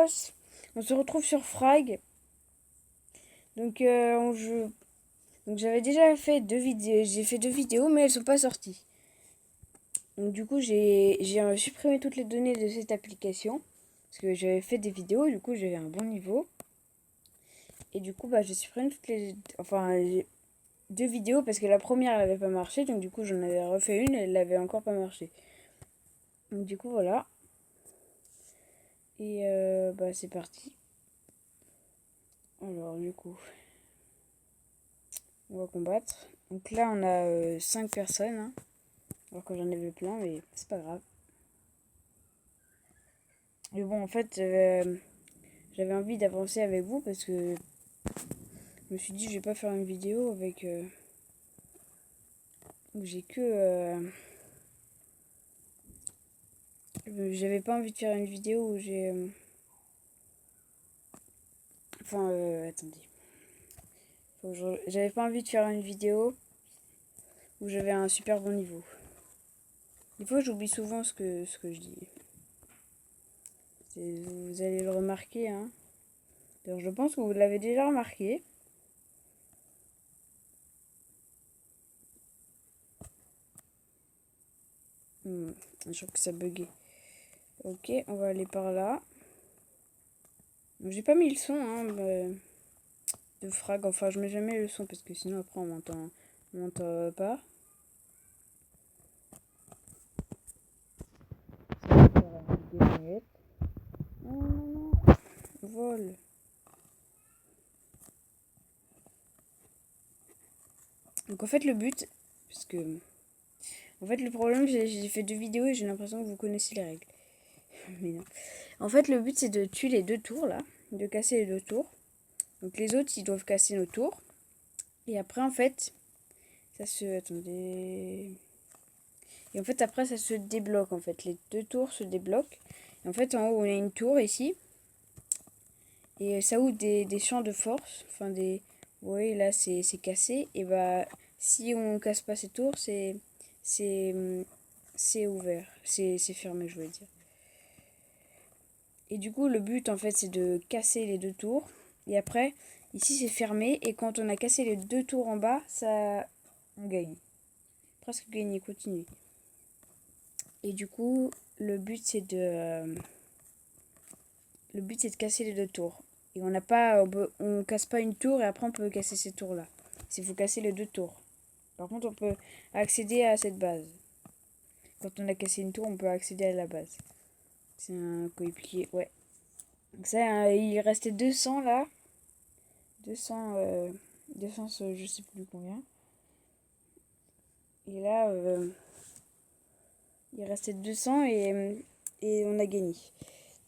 boss. On se retrouve sur Frag. Donc Donc j'avais déjà fait 2 vidéos. J'ai fait 2 vidéos, mais elles sont pas sorties. Donc du coup j'ai supprimé toutes les données de cette application. Parce que j'avais fait des vidéos, du coup j'avais un bon niveau. Et du coup j'ai supprimé toutes les. Enfin 2 vidéos parce que la première elle avait pas marché. Donc du coup j'en avais refait une et elle avait encore pas marché. Donc du coup voilà. Et c'est parti. Alors du coup, on va combattre. Donc là on a 5 personnes. Hein, alors que j'en avais plein, mais c'est pas grave. Mais bon en fait j'avais envie d'avancer avec vous parce que je me suis dit je vais pas faire une vidéo avec où j'ai que j'avais pas envie de faire une vidéo où j'ai attendez. J'avais pas envie de faire une vidéo où j'avais un super bon niveau. Des fois j'oublie souvent ce que je dis. Vous allez le remarquer, hein. D'ailleurs, je pense que vous l'avez déjà remarqué. Je trouve que ça buguait. Ok, on va aller par là. J'ai pas mis le son de Frag. Enfin, je mets jamais le son parce que sinon après on m'entend pas. Non, non, non. Vol. Donc en fait le but, parce que en fait le problème j'ai fait 2 vidéos et j'ai l'impression que vous connaissez les règles. Mais non. En fait le but c'est de tuer les 2 tours là, de casser les 2 tours. Donc les autres ils doivent casser nos tours. Et après en fait ça se... Attendez... Et en fait après ça se débloque en fait. Les 2 tours se débloquent. Et en fait en haut on a une tour ici. Et ça ouvre des champs de force. Enfin des... Vous voyez là c'est cassé. Et si on casse pas ces tours c'est ouvert. C'est fermé je veux dire. Et du coup le but en fait c'est de casser les 2 tours. Et après ici c'est fermé. Et quand on a cassé les 2 tours en bas ça... On gagne. Presque gagné, continue. Et du coup, le but c'est de casser les 2 tours. Et on n'a pas, on casse pas une tour et après on peut casser ces tours là. Il faut casser les 2 tours. Par contre, on peut accéder à cette base. Quand on a cassé une tour, on peut accéder à la base. C'est un coéquipier, ouais. Donc ça, il restait 200 là. 200, 200, je sais plus combien. Et là, il restait 200 et on a gagné.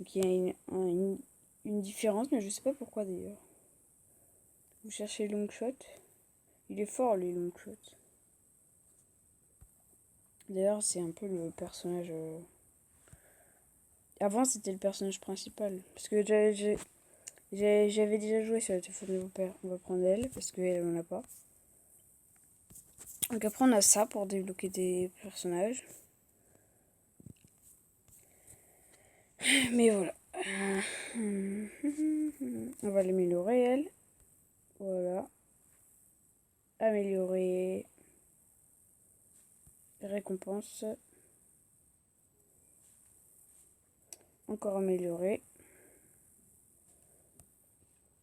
Donc il y a une différence, mais je sais pas pourquoi d'ailleurs. Vous cherchez Longshot. Il est fort lui, Longshot. D'ailleurs, c'est un peu le personnage... Avant, c'était le personnage principal. Parce que j'avais déjà joué sur le téléphone de mon père. On va prendre elle, parce qu'elle, on l'a pas. Donc après, on a ça pour débloquer des personnages. Mais voilà. On va l'améliorer, elle. Voilà. Améliorer. Récompense. Encore améliorer.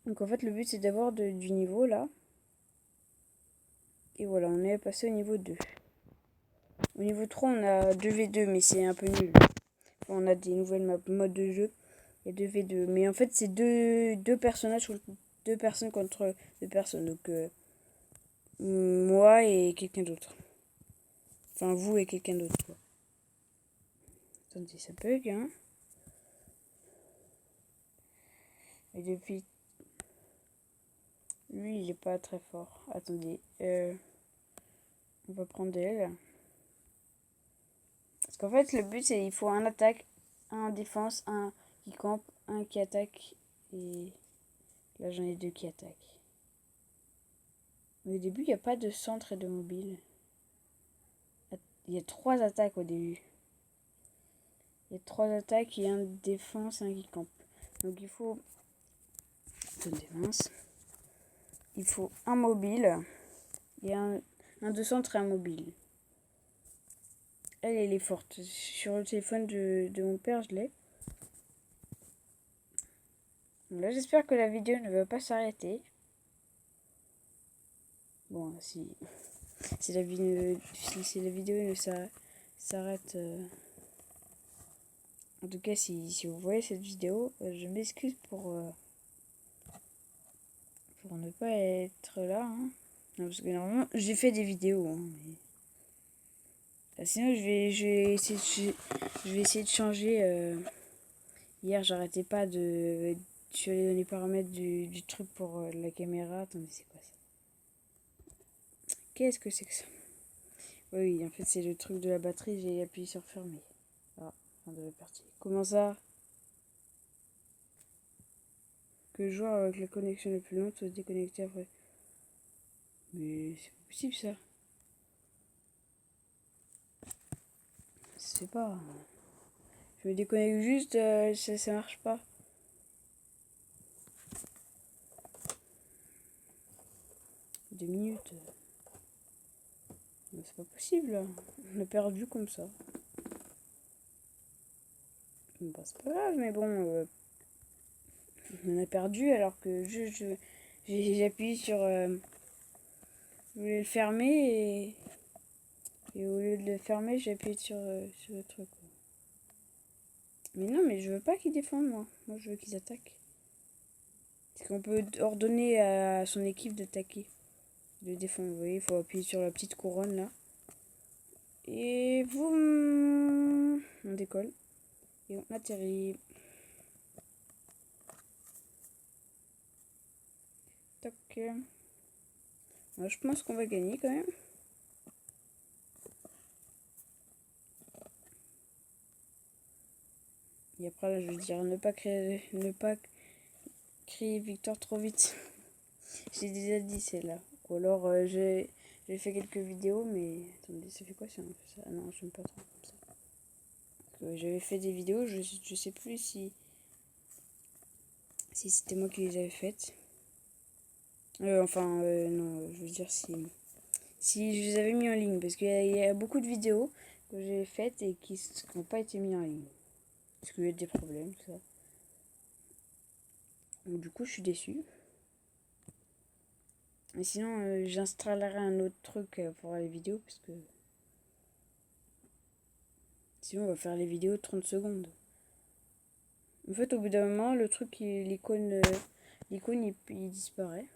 Donc en fait le but c'est d'avoir du niveau là. Et voilà, on est passé au niveau 2. Au niveau 3 on a 2v2 mais c'est un peu nul. Enfin, on a des nouvelles modes de jeu. Il y a 2v2. Mais en fait c'est deux personnages, 2 personnes contre 2 personnes. Donc moi et quelqu'un d'autre. Enfin vous et quelqu'un d'autre quoi. Attendez, ça bug hein. Et depuis... Lui il est pas très fort. Attendez. On va prendre elle. Parce qu'en fait, le but, c'est il faut un attaque, un défense, un qui campe, un qui attaque. Et là, j'en ai 2 qui attaquent. Mais au début, il n'y a pas de centre et de mobile. Il y a 3 attaques au début. Il y a 3 attaques et un défense, un qui campe. Donc il faut... Attendez, mince. Il faut un mobile et un de centre et un mobile. Elle est forte. Sur le téléphone de mon père, je l'ai. Là, j'espère que la vidéo ne va pas s'arrêter. Bon, si la vidéo ne s'arrête... En tout cas, si vous voyez cette vidéo, je m'excuse pour ne pas être là. Hein. Non, parce que normalement, j'ai fait des vidéos. Hein, mais... Sinon, je vais essayer de changer. Hier, j'arrêtais pas de... Je suis allée dans les paramètres du truc pour la caméra. Attendez, c'est quoi ça? Qu'est-ce que c'est que ça? Oui, en fait, c'est le truc de la batterie. J'ai appuyé sur fermer. Ah, fin de la partie. Comment ça? Que le joueur avec la connexion la plus lente soit déconnecté après. Mais c'est pas possible ça. Ça se fait pas. Je me déconnecte juste, ça marche pas. 2 minutes. C'est pas possible. On a perdu comme ça. Bah, c'est pas grave, mais bon. On a perdu alors que j'ai appuyé sur... je voulais le fermer et au lieu de le fermer, j'ai appuyé sur le truc. Mais non, mais je veux pas qu'ils défendent, moi. Moi, je veux qu'ils attaquent. Parce qu'on peut ordonner à son équipe d'attaquer, de défendre. Vous voyez, il faut appuyer sur la petite couronne, là. Et boum, on décolle. Et on atterrit. Tac. Moi, je pense qu'on va gagner, quand même. Et après, là, je veux dire, ne pas crier victoire trop vite. J'ai déjà dit celle-là. Ou alors j'ai fait quelques vidéos, mais attendez, ça fait quoi si on fait ça? Ah non, j'aime pas trop comme ça. J'avais fait des vidéos, je sais plus si c'était moi qui les avais faites. Non, je veux dire si je les avais mis en ligne, parce qu'il y a beaucoup de vidéos que j'ai faites et qui n'ont pas été mis en ligne. Parce qu'il y a des problèmes, tout ça. Donc du coup, je suis déçue. Mais sinon, j'installerai un autre truc pour les vidéos, parce que sinon on va faire les vidéos 30 secondes. En fait, au bout d'un moment, le truc, l'icône, il disparaît.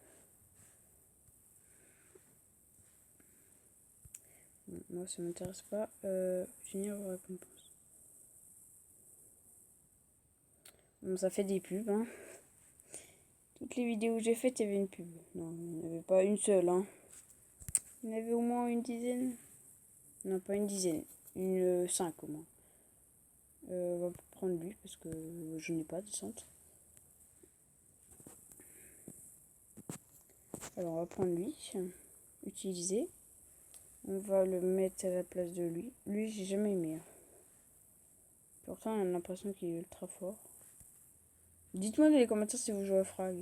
Bon, moi, ça m'intéresse pas. Génial vos récompenses. Bon, ça fait des pubs, hein. Toutes les vidéos que j'ai faites, il y avait une pub. Non, il n'y en avait pas une seule, hein. Il y en avait au moins une dizaine. Non, pas une dizaine. 5 au moins. On va prendre lui parce que je n'ai pas de centre. Alors, on va prendre lui. Utiliser. On va le mettre à la place de lui. Lui, j'ai jamais aimé. Hein. Pourtant, on a l'impression qu'il est ultra fort. Dites-moi dans les commentaires si vous jouez à Frag.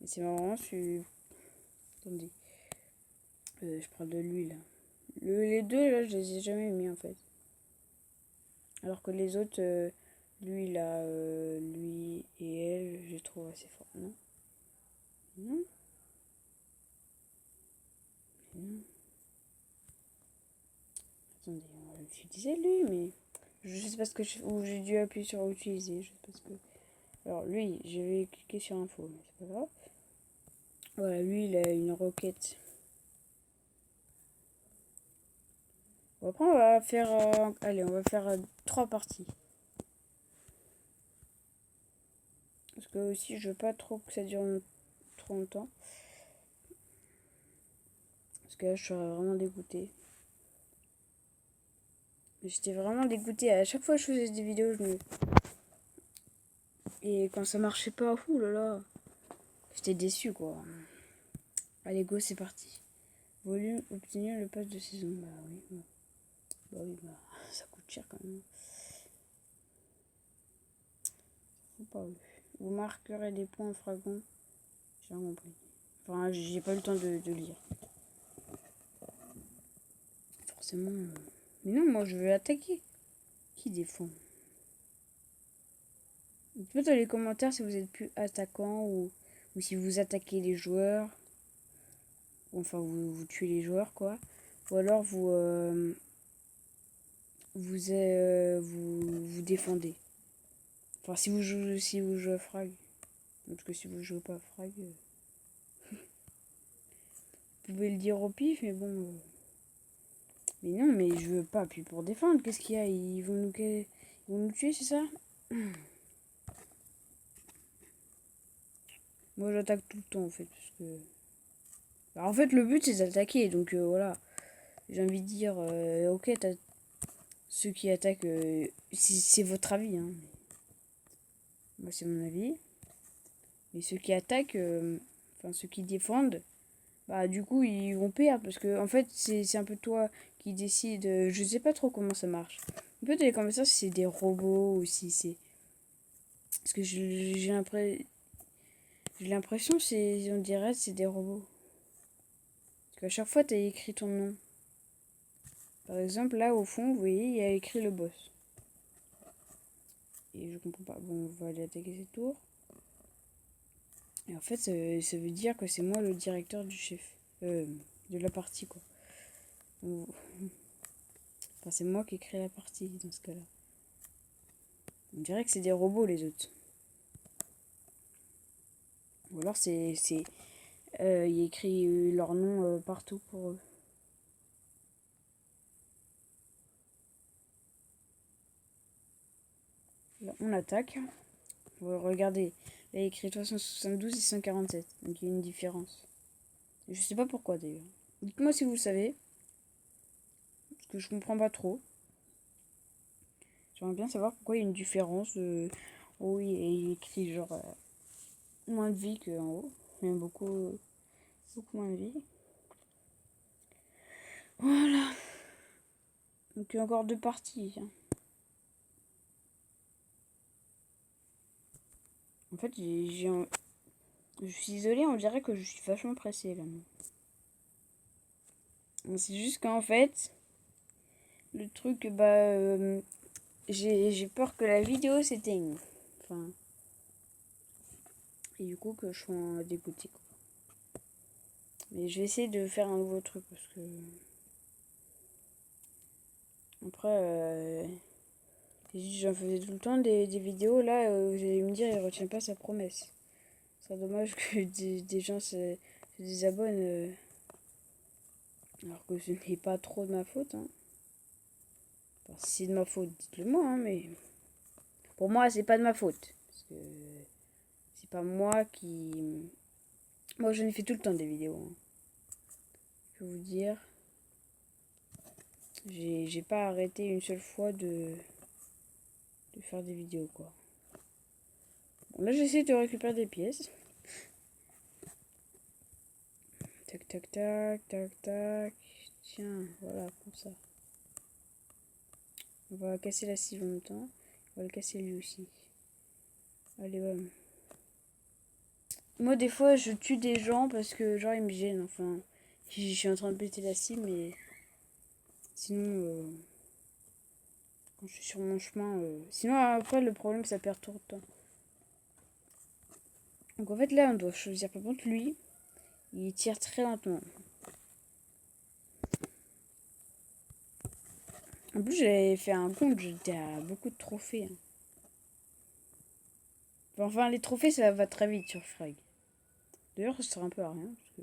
Et c'est marrant, attendez. Je parle de lui, là. Les deux, là, je les ai jamais mis, en fait. Alors que les autres, lui, là, lui et elle, je les trouve assez forts, non? Non? Non. Attendez, on va utiliser lui, mais... Je sais pas ce que où j'ai dû appuyer sur utiliser, je sais pas ce que... Alors, lui, je vais cliquer sur info, mais c'est pas grave. Voilà, lui, il a une roquette. Bon, après, on va faire... allez, on va faire 3 parties. Parce que aussi, je veux pas trop que ça dure trop longtemps. Parce que là, je serais vraiment dégoûtée. J'étais vraiment dégoûtée. À chaque fois que je faisais des vidéos, Et quand ça marchait pas, ouh là là. J'étais déçue, quoi. Allez, go, c'est parti. Volume, obtenir le pass de saison. Bah oui, bah ça coûte cher quand même. pas. Vous marquerez des points fragments. J'ai rien compris. Enfin, j'ai pas eu le temps de lire. Forcément. Mais non, moi je veux attaquer. Qui défend? Dites-moi dans les commentaires si vous êtes plus attaquant ou si vous attaquez les joueurs. Enfin, vous tuez les joueurs, quoi. Ou alors vous défendez. Enfin, si vous jouez à frag. Parce que si vous jouez pas à frag, vous pouvez le dire au pif, mais bon. Mais non, mais je veux pas. Puis pour défendre, qu'est-ce qu'il y a? Ils vont nous tuer, c'est ça? Moi, j'attaque tout le temps, en fait. Parce que... Alors, en fait, le but, c'est d'attaquer. Donc, voilà. J'ai envie de dire, ok, ceux qui attaquent, c'est votre avis. Hein. Moi, c'est mon avis. Mais ceux qui attaquent, enfin, ceux qui défendent, bah, du coup, ils vont perdre. Parce que, en fait, c'est un peu toi qui décide. Je sais pas trop comment ça marche. On peut te les commentaires si c'est des robots ou si c'est. Parce que j'ai l'impression, on dirait, c'est des robots. Parce qu'à chaque fois, t'as écrit ton nom. Par exemple, là, au fond, vous voyez, il y a écrit le boss. Et je comprends pas. Bon, on va aller attaquer cette tour. Et en fait, ça veut dire que c'est moi le directeur du chef. De la partie, quoi. Enfin, c'est moi qui ai créé la partie, dans ce cas-là. On dirait que c'est des robots, les autres. Ou alors, il y a écrit leur nom partout pour eux. Là, on attaque. Regardez, il y a écrit 372 et 147. Donc il y a une différence. Je sais pas pourquoi d'ailleurs. Dites-moi si vous le savez. Parce que je comprends pas trop. J'aimerais bien savoir pourquoi il y a une différence. Oh, il y a écrit genre moins de vie qu'en haut. Mais beaucoup moins de vie. Voilà. Donc il y a encore 2 parties. Hein. En fait, je suis isolée, on dirait que je suis vachement pressée là. C'est juste qu'en fait, le truc, j'ai peur que la vidéo s'éteigne. Enfin, et du coup que je sois dégoûtée. Mais je vais essayer de faire un nouveau truc parce que... Après, j'en faisais tout le temps des vidéos. Là, vous allez me dire, il retient pas sa promesse. C'est dommage que des gens se désabonnent. Alors que ce n'est pas trop de ma faute. Hein. Enfin, si c'est de ma faute, dites-le moi. Hein, mais pour moi, c'est pas de ma faute. Parce que c'est pas moi qui... Moi, j'en ai fait tout le temps des vidéos. Hein. Je peux vous dire... J'ai pas arrêté une seule fois de faire des vidéos, quoi. Bon, là, j'essaie de récupérer des pièces. Tac, tac, tac, tac, tac. Tiens, voilà, comme ça. On va casser la scie en même temps. On va le casser lui aussi. Allez, ouais. Moi, des fois, je tue des gens parce que, genre, ils me gênent. Enfin, je suis en train de péter la scie, mais... Sinon, quand je suis sur mon chemin... Sinon, après, le problème, ça perd tout le temps. Donc, en fait, là, on doit choisir. Par contre, lui, il tire très lentement. En plus, j'avais fait un compte, j'étais à beaucoup de trophées. Hein. Enfin, les trophées, ça va très vite sur Frag. D'ailleurs, ça sert un peu à rien. Parce que...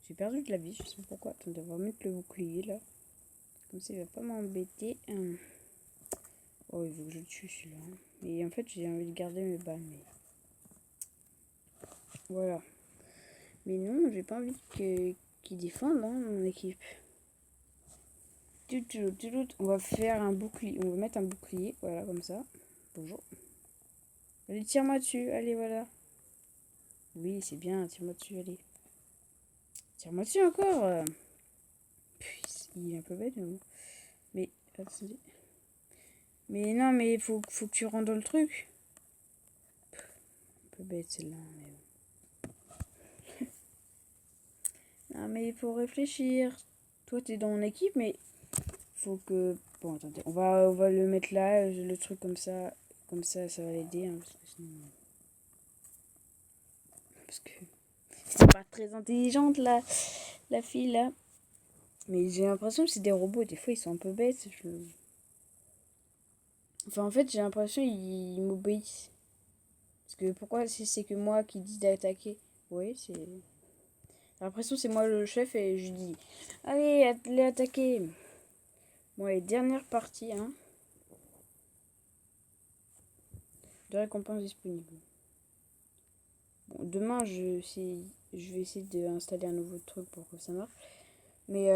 J'ai perdu de la vie, je sais pas pourquoi. Attendez, on va mettre le bouclier là. Comme ça, il va pas m'embêter. Oh, il veut que je le tue celui-là. Et en fait, j'ai envie de garder mes balles. Mais... Voilà. Mais non, j'ai pas envie qu'ils défendent hein, mon équipe. On va faire un bouclier. On va mettre un bouclier. Voilà, comme ça. Bonjour. Allez, tire-moi dessus. Allez, voilà. Oui, c'est bien. Tire-moi dessus, allez. Tire-moi dessus encore. Puis, il est un peu bête, mais bon. Mais, attendez. Mais non, mais faut que tu rentres dans le truc. Un peu bête celle-là, mais bon. Non, mais il faut réfléchir. Toi, t'es dans mon équipe, mais faut que... Bon, attendez, on va le mettre là, le truc comme ça. Comme ça va l'aider. Hein, parce que c'est pas très intelligente, la fille, là. Mais j'ai l'impression que c'est des robots. Des fois, ils sont un peu bêtes. Enfin, en fait, j'ai l'impression qu'ils m'obéissent. Parce que pourquoi si c'est que moi qui dis d'attaquer? Oui, c'est... J'ai l'impression que c'est moi le chef et je dis allez, allez attaquer. Bon, les dernières parties, hein. De récompenses disponibles. Bon, demain, je vais essayer d'installer un nouveau truc pour que ça marche. Mais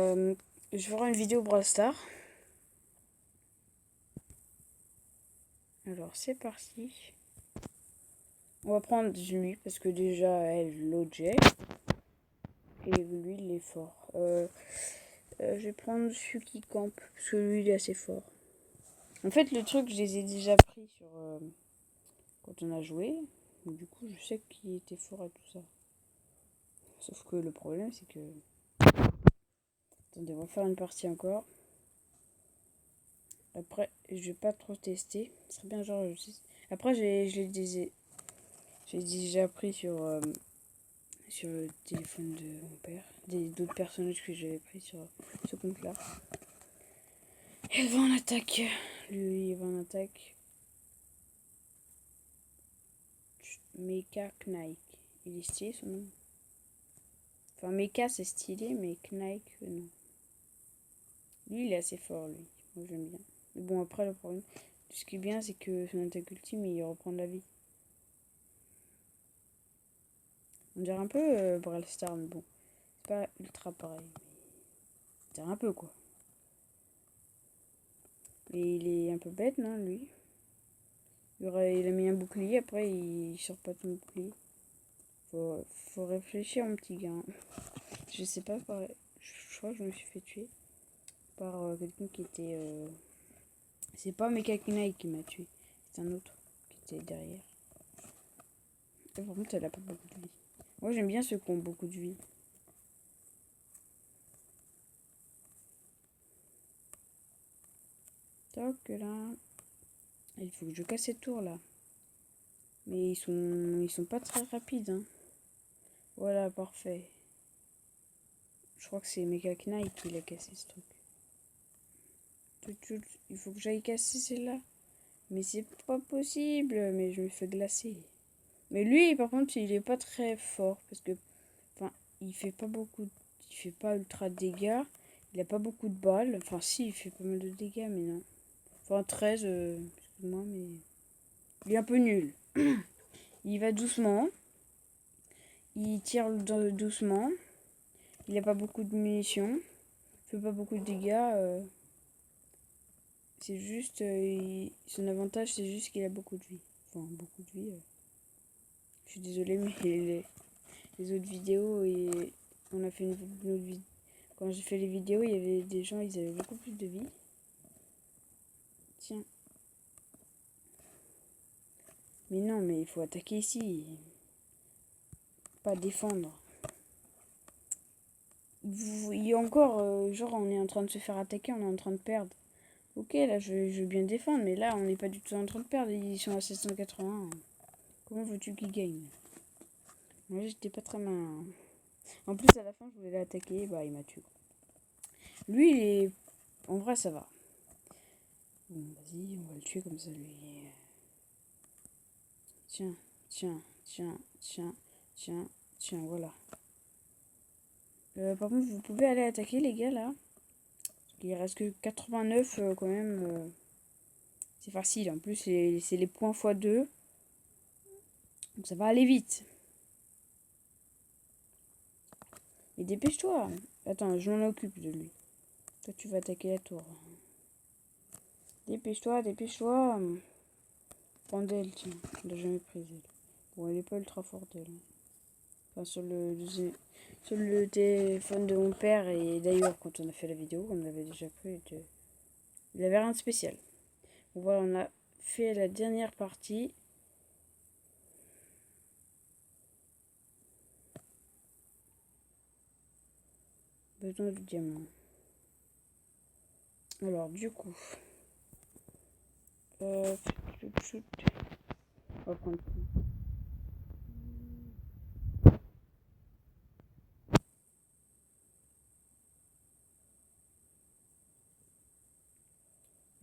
je ferai une vidéo Brawl Stars. Alors, c'est parti. On va prendre lui parce que déjà, elle, l'autre j'ai. Et lui, il est fort. Je vais prendre celui qui campe parce que lui, il est assez fort. En fait, le truc, je les ai déjà pris sur quand on a joué. Donc, du coup, je sais qu'il était fort et tout ça. Sauf que le problème, c'est que... Attendez, on va faire une partie encore. Après, je vais pas trop tester. Ce serait bien genre... Après, j'ai déjà pris sur le téléphone de mon père. D'autres personnages que j'avais pris sur ce compte-là. Elle va en attaque. Lui, il va en attaque. Mecha Knight. Il est stylé son nom. Enfin, Mecha c'est stylé, mais Knight, non. Lui, il est assez fort, lui. Moi, j'aime bien. Mais bon, après, le problème, ce qui est bien, c'est que son attaque ultime, il reprend de la vie. On dirait un peu Brawl Stars, mais bon. C'est pas ultra pareil. On dirait un peu, quoi. Mais il est un peu bête, non, lui? Il a mis un bouclier, après, il sort pas de son bouclier. Faut réfléchir, mon petit gars. Je sais pas, je crois que je me suis fait tuer par quelqu'un qui était... C'est pas Mecha Knight qui m'a tué. C'est un autre qui était derrière. Et par contre, elle a pas beaucoup de vie. Moi, j'aime bien ceux qui ont beaucoup de vie. Toc, là. Il faut que je casse ces tours, là. Mais ils sont pas très rapides, hein. Voilà, parfait. Je crois que c'est Mecha Knight qui l'a cassé, ce truc. Il faut que j'aille casser celle-là. Mais c'est pas possible. Mais je me fais glacer. Mais lui, par contre, il est pas très fort. Parce que, enfin, il fait pas beaucoup. Il fait pas ultra de dégâts. Il a pas beaucoup de balles. Enfin, si, il fait pas mal de dégâts, mais non. Enfin, 13, excuse-moi, mais. Il est un peu nul. Il va doucement. Il tire doucement. Il a pas beaucoup de munitions. Il fait pas beaucoup de dégâts. C'est juste. Son avantage, c'est juste qu'il a beaucoup de vie. Enfin, beaucoup de vie. Je suis désolée, mais les autres vidéos, et on a fait une autre vidéo. Quand j'ai fait les vidéos, il y avait des gens, ils avaient beaucoup plus de vie. Tiens. Mais non, mais il faut attaquer ici. Pas défendre. Il y a encore, genre, on est en train de se faire attaquer, on est en train de perdre. Ok, là, je veux bien défendre, mais là, on n'est pas du tout en train de perdre. Ils sont à 781. Comment veux-tu qu'ils gagnent? Moi, j'étais pas très malin. En plus, à la fin, je voulais l'attaquer, bah, il m'a tué. Lui, il est... En vrai, ça va. Bon, vas-y, on va le tuer comme ça, lui. Tiens, tiens, tiens, tiens, tiens, tiens, voilà. Par contre, vous pouvez aller attaquer, les gars, là. Il reste que 89, quand même. C'est facile. En plus, c'est les points x2. Donc, ça va aller vite. Mais dépêche-toi. Attends, je m'en occupe de lui. Toi, tu vas attaquer la tour. Dépêche-toi, dépêche-toi. Prends d'elle, tiens. Je l'ai jamais prise, elle. Bon, elle est pas ultra forte, elle. Enfin, sur le téléphone de mon père. Et d'ailleurs, quand on a fait la vidéo, on l'avait déjà pris. Il avait rien de spécial. Bon, voilà, on a fait la dernière partie. Besoin de diamant. Alors, du coup. On va prendre.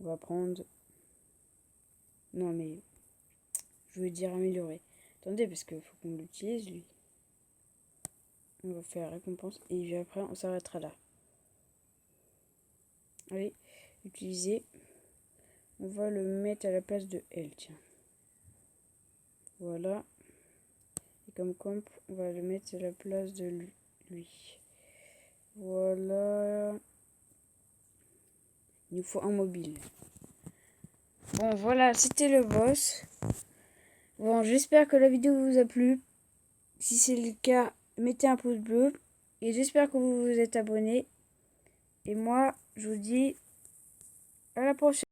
On va prendre. Non, mais. Je veux dire améliorer. Attendez, parce qu'il faut qu'on l'utilise, lui. On va faire récompense. Et après, on s'arrêtera là. Allez, utiliser. On va le mettre à la place de L, tiens. Voilà. Et comme comp, on va le mettre à la place de lui. Voilà. Il nous faut un mobile. Bon, voilà, c'était le boss. Bon, j'espère que la vidéo vous a plu. Si c'est le cas, mettez un pouce bleu. Et j'espère que vous vous êtes abonnés. Et moi, je vous dis à la prochaine.